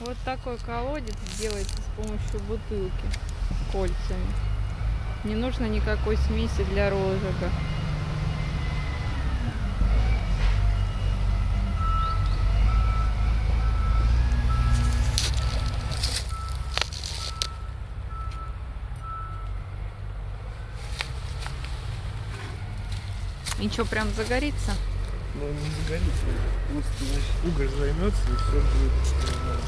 Вот такой колодец делается с помощью бутылки кольцами. Не нужно никакой смеси для розжига. И что, прям загорится? Ну, не загорится. Просто, значит, уголь займется и все будет нормально.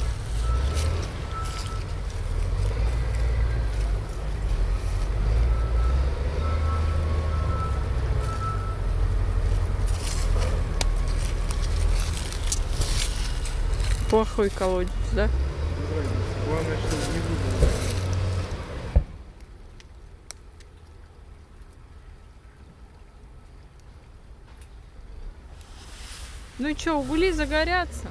Плохой колодец, да? Без разницы. Главное, чтобы не выгорело. Ну и что, угли загорятся?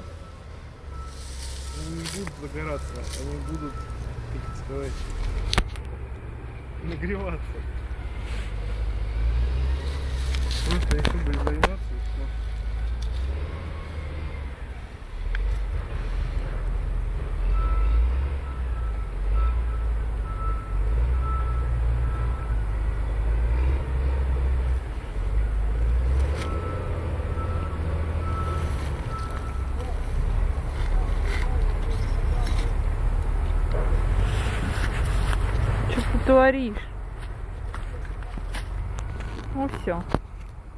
Они не будут загораться, они будут, как сказать, нагреваться. Просто если уголь займется и все. Что ты творишь? Ну все.